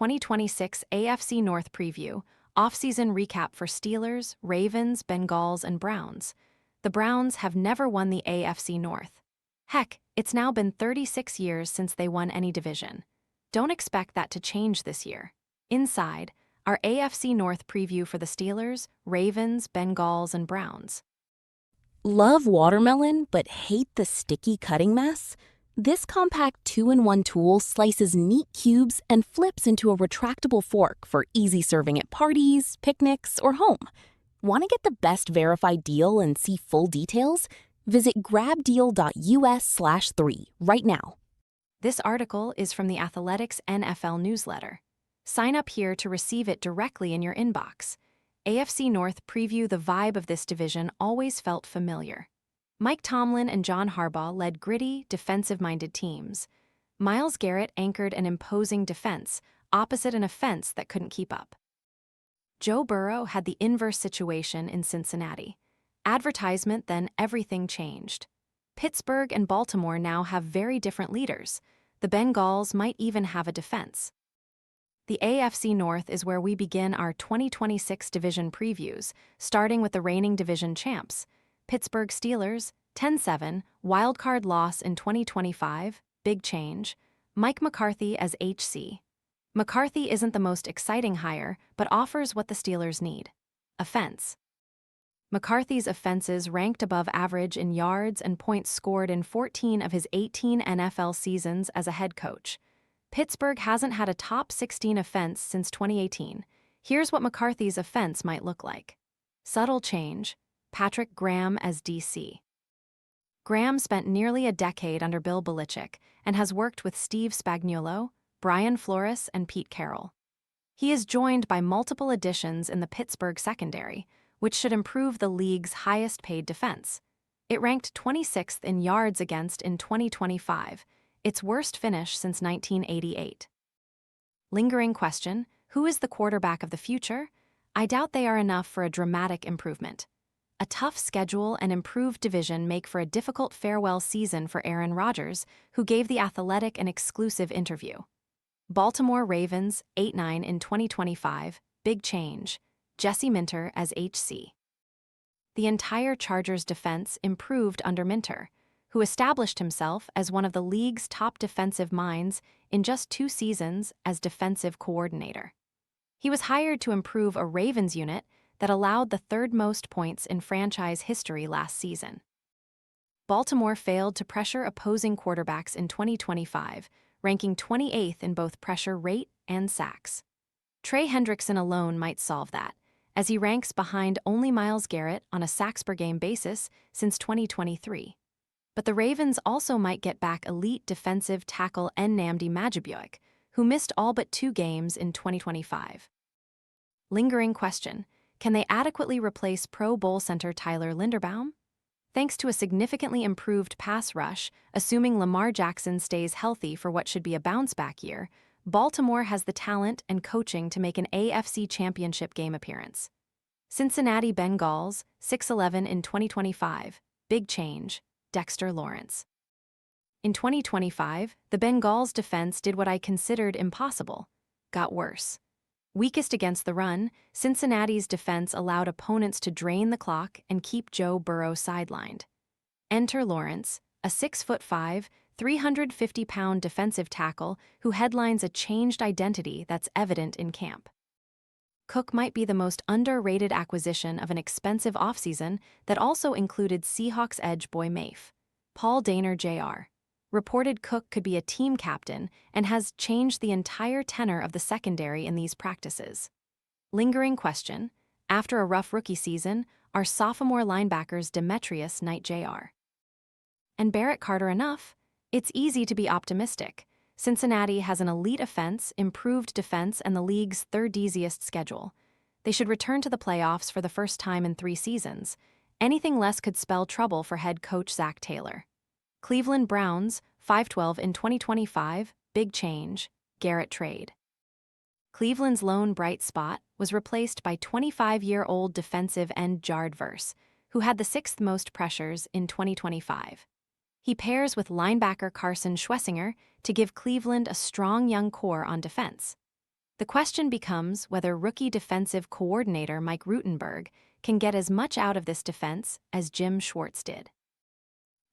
2026 AFC North preview, offseason recap for Steelers, Ravens, Bengals, and Browns. The Browns have never won the AFC North. Heck, it's now been 36 years since they won any division. Don't expect that to change this year. Inside, our AFC North preview for the Steelers, Ravens, Bengals, and Browns. Love watermelon but hate the sticky cutting mess? This compact 2-in-1 tool slices neat cubes and flips into a retractable fork for easy serving at parties, picnics, or home. Want to get the best verified deal and see full details? Visit grabdeal.us/3 right now. This article is from the Athletics NFL newsletter. Sign up here to receive it directly in your inbox. AFC North preview. The vibe of this division always felt familiar. Mike Tomlin and John Harbaugh led gritty, defensive-minded teams. Myles Garrett anchored an imposing defense, opposite an offense that couldn't keep up. Joe Burrow had the inverse situation in Cincinnati. Advertisement, then everything changed. Pittsburgh and Baltimore now have very different leaders. The Bengals might even have a defense. The AFC North is where we begin our 2026 division previews, starting with the reigning division champs. Pittsburgh Steelers, 10-7, wildcard loss in 2025, big change. Mike McCarthy as HC. McCarthy isn't the most exciting hire, but offers what the Steelers need. Offense. McCarthy's offenses ranked above average in yards and points scored in 14 of his 18 NFL seasons as a head coach. Pittsburgh hasn't had a top 16 offense since 2018. Here's what McCarthy's offense might look like. Subtle change. Patrick Graham as DC. Graham spent nearly a decade under Bill Belichick and has worked with Steve Spagnuolo, Brian Flores, and Pete Carroll. He is joined by multiple additions in the Pittsburgh secondary, which should improve the league's highest-paid defense. It ranked 26th in yards against in 2025, its worst finish since 1988. Lingering question, who is the quarterback of the future? I doubt they are enough for a dramatic improvement. A tough schedule and improved division make for a difficult farewell season for Aaron Rodgers, who gave The Athletic an exclusive interview. Baltimore Ravens, 8-9 in 2025, big change. Jesse Minter as HC. The entire Chargers defense improved under Minter, who established himself as one of the league's top defensive minds in just 2 seasons as defensive coordinator. He was hired to improve a Ravens unit that allowed the 3rd most points in franchise history last season. Baltimore failed to pressure opposing quarterbacks in 2025, ranking 28th in both pressure rate and sacks. Trey Hendrickson alone might solve that, as he ranks behind only Myles Garrett on a sacks-per-game basis since 2023. But the Ravens also might get back elite defensive tackle Nnamdi Madubuike, who missed all but 2 games in 2025. Lingering question, can they adequately replace Pro Bowl center Tyler Linderbaum? Thanks to a significantly improved pass rush, assuming Lamar Jackson stays healthy for what should be a bounce-back year, Baltimore has the talent and coaching to make an AFC Championship game appearance. Cincinnati Bengals, 6-11 in 2025, big change. Dexter Lawrence. In 2025, the Bengals' defense did what I considered impossible. Got worse. Weakest against the run, Cincinnati's defense allowed opponents to drain the clock and keep Joe Burrow sidelined. Enter Lawrence, a 6'5", 350-pound defensive tackle who headlines a changed identity that's evident in camp. Cook might be the most underrated acquisition of an expensive offseason that also included Seahawks edge Boy Mafe. Paul Dehner Jr. reported Cook could be a team captain and has changed the entire tenor of the secondary in these practices. Lingering question, after a rough rookie season, are sophomore linebackers Demetrius Knight Jr. and Barrett Carter enough? It's easy to be optimistic. Cincinnati has an elite offense, improved defense, and the league's 3rd easiest schedule. They should return to the playoffs for the first time in 3 seasons. Anything less could spell trouble for head coach Zach Taylor. Cleveland Browns, 5-12 in 2025, big change. Garrett trade. Cleveland's lone bright spot was replaced by 25-year-old defensive end Jard Verse, who had the 6th most pressures in 2025. He pairs with linebacker Carson Schwessinger to give Cleveland a strong young core on defense. The question becomes whether rookie defensive coordinator Mike Rutenberg can get as much out of this defense as Jim Schwartz did.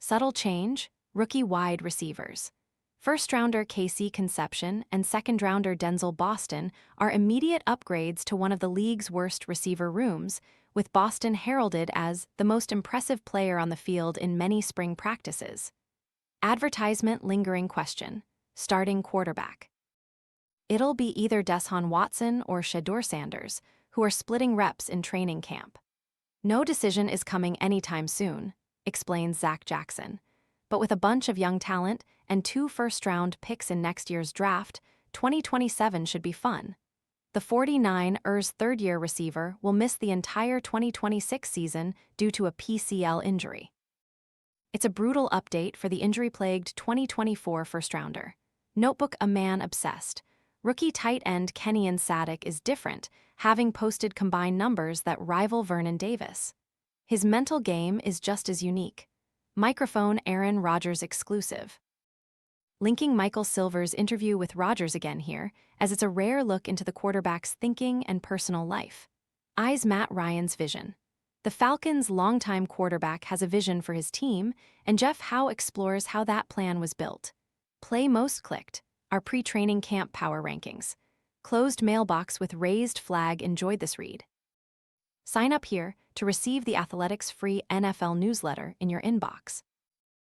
Subtle change, rookie wide receivers. First-rounder KC Conception and second-rounder Denzel Boston are immediate upgrades to one of the league's worst receiver rooms, with Boston heralded as the most impressive player on the field in many spring practices. Advertisement lingering question: starting quarterback. It'll be either Deshaun Watson or Shedeur Sanders, who are splitting reps in training camp. No decision is coming anytime soon, explains Zach Jackson. But with a bunch of young talent and 2 first-round picks in next year's draft, 2027 should be fun. The 49ers third-year receiver will miss the entire 2026 season due to a PCL injury. It's a brutal update for the injury-plagued 2024 first-rounder. Notebook: a man obsessed. Rookie tight end Kenyon Sadek is different, having posted combined numbers that rival Vernon Davis. His mental game is just as unique. Microphone Aaron Rodgers exclusive. Linking Michael Silver's interview with Rodgers again here, as it's a rare look into the quarterback's thinking and personal life. Eyes Matt Ryan's vision. The Falcons' longtime quarterback has a vision for his team, and Jeff Howe explores how that plan was built. Play most clicked, our pre-training camp power rankings. Closed mailbox with raised flag enjoyed this read. Sign up here to receive the Athletics free NFL newsletter in your inbox.